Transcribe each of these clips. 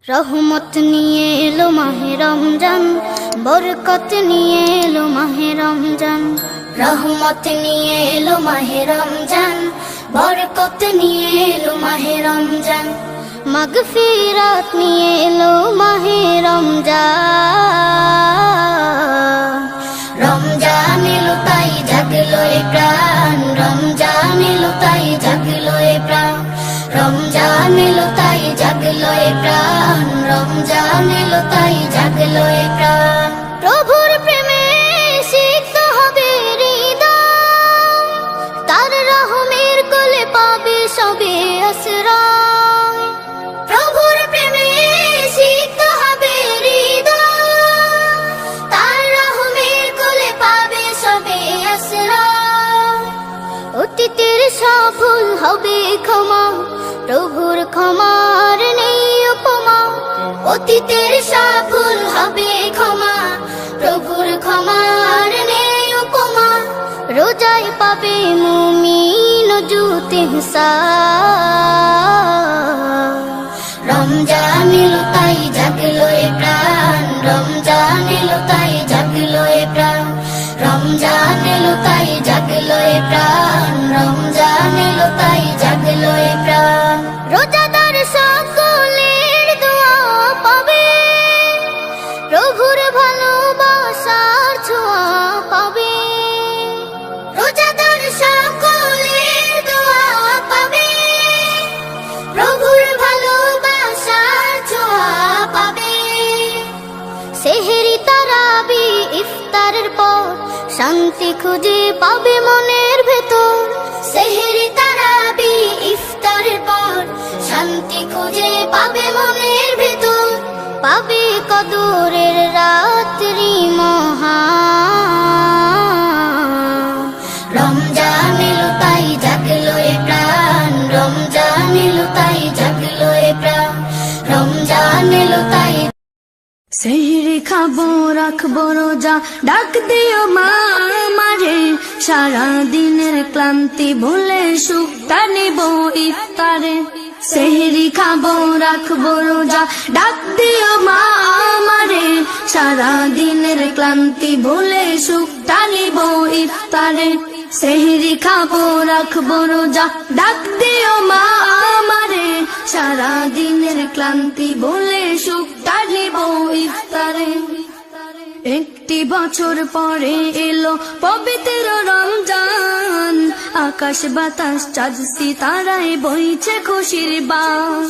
রহমত নিয়ে এলো মাহে রমজান, বরকত নিয়ে এলো মাহে রমজান। রহমত নিয়ে এলো মাহে রমজান, বরকত নিয়ে এলো মাহে রমজান। মাগফিরাত নিয়ে এলো মাহে রমজান। রমজান এলো তাই জাগলো এ প্রাণ, রমজান এলো তাই জাগলো এ প্রাণ। রমজান এলো তাই জাগলো এ প্রাণ, রমজান এলো তাই জাগলো এ প্রাণ। প্রভুর প্রেমে সিক্ত হবে হৃদয়, তার রহমের কোলে পাবে সবে আশ্রয়। প্রভুর প্রেমে সিক্ত হবে হৃদয়, তার রহমের কোলে পাবে সবে আশ্রয়। অতীতের সব ভুল হবে ক্ষমা, প্রভুর ক্ষমার নেই উপমা। অতীতের সব ভুল হবে ক্ষমা, প্রভুর ক্ষমার নেই উপমা। রোজায় পাবে মুমিন জুত ইহসান। রমজান এলো তাই জাগলো এ প্রাণ, রমজান এলো তাই জাগলো এ প্রাণ। রমজান এলো তাই জাগলো এ প্রাণ, রমজান এলো তাই জাগলো এ প্রাণ। রোজাদার সকলের দোয়া পাবে, প্রভুর ভালোবাসার ছোঁয়া পাবে। রোজাদার সকলের দোয়া পাবে, প্রভুর ভালোবাসার ছোঁয়া পাবে। সেহরি তারাবি ইফতারের পর শান্তি খুঁজে পাবে মনের ভেতর। সেহরি তারাবি ইফতারের পর শান্তি খুঁজে পাবে মনের ভেতর। পাবে কদরের রাত্রি মহান। রমজান এলো তাই জাগলো এ প্রাণ, রমজান এলো তাই জাগলো এ প্রাণ। রমজান এলো তাই। সেহরি খাবো রাখবো রোজা, ডাক দিও মা আমারে। সারা দিনের ক্লান্তি ভুলে সুখটা নিব ইফতারে। সেহরি খাবো রাখবো রোজা, ডাক দিও মা আমারে। সারা দিনের ক্লান্তি ভুলে সুখটা নিব ইফতারে। সেহরি খাবো রাখবো রোজা, ডাক দিও মা আমারে। সারা দিনের ক্লান্তি ভুলে সুখটা নিব ইফতারে। একটি বছর পরে এলো পবিত্র রমজান, আকাশ বাতাস চাঁদ সিতারায় বইছে খুশির বান।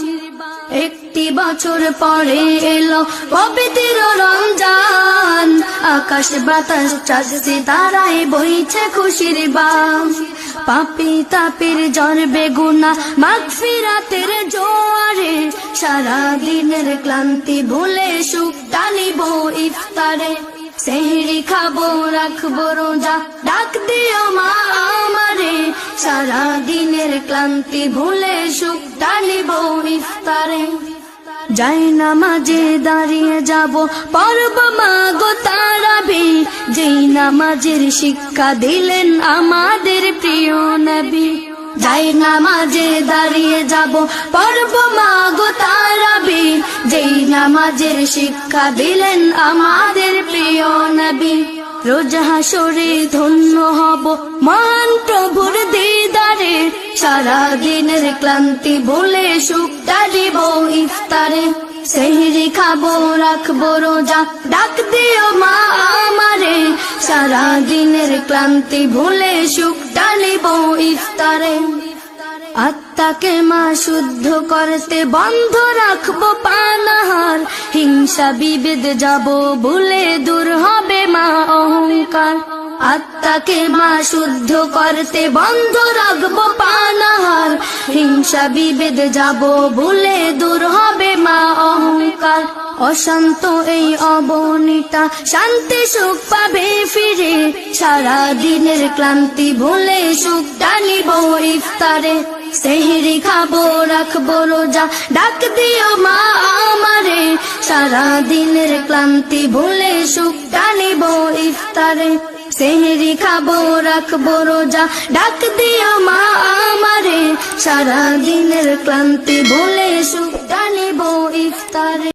একটি বছর পরে এলো পবিত্র রমজান, আকাশ বাতাস চাঁদ সিতারায় বইছে খুশির বান। পাপী তাপের জ্বর বেগুনা মাগফিরাতের জোয়ারে। সারা দিনের ক্লান্তি ভুলে সুখটা নিব ইফতারে। সেহরি খাবো রাখবো রোজা, ডাক দিও মা আমারে। সারা দিনের ক্লান্তি ভুলে সুখটা নিব ইফতারে। যাই নামাজে দাঁড়িয়ে যাব পড়ব মা গো তারাবি, যেই নামাজের শিক্ষা দিলেন আমাদের প্রিয় নবী। যাই নামাজে দাঁড়িয়ে যাব পড়ব মা গো তারাবি, যেই নামাজের শিক্ষা দিলেন আমাদের প্রিয় নবী। রোজ হাসরে ধন্য হব মহান প্রভুর দিদারে। সারা দিনের ক্লান্তি ভুলে সুখটা নিব ইফতারে। সেহরি খাবো রাখবো রোজা, ডাক দিও মা আমারে। সারা দিনের ক্লান্তি ভুলে সুখটা নিব ইফতারে। আত্মাকে মা শুদ্ধ করতে বন্ধ রাখবো পানাহার। হিংসা বিভেদ যাব ভুলে দূর হবে মা অহংকার। আত্মাকে মা শুদ্ধ করতে বন্ধ রাখবো পানাহার। হিংসা বিভেদ যাব ভুলে দূর হবে মা অহংকার। অশান্ত এই অবনীতা শান্তি সুখ পাবে ফিরে। সারা দিনের ক্লান্তি ভুলে সুখটা নিব ইফতারে। সেহরি খাবো রাখবো রোজা, ডাক দিও মা আমারে। সারা দিনের ক্লান্তি ভুলে সুখটা নিব ইফতারে। সেহরি খাবো রাখবো রোজা, ডাক দিও মা আমারে। সারা দিনের ক্লান্তি ভুলে সুখটা নিব ইফতারে।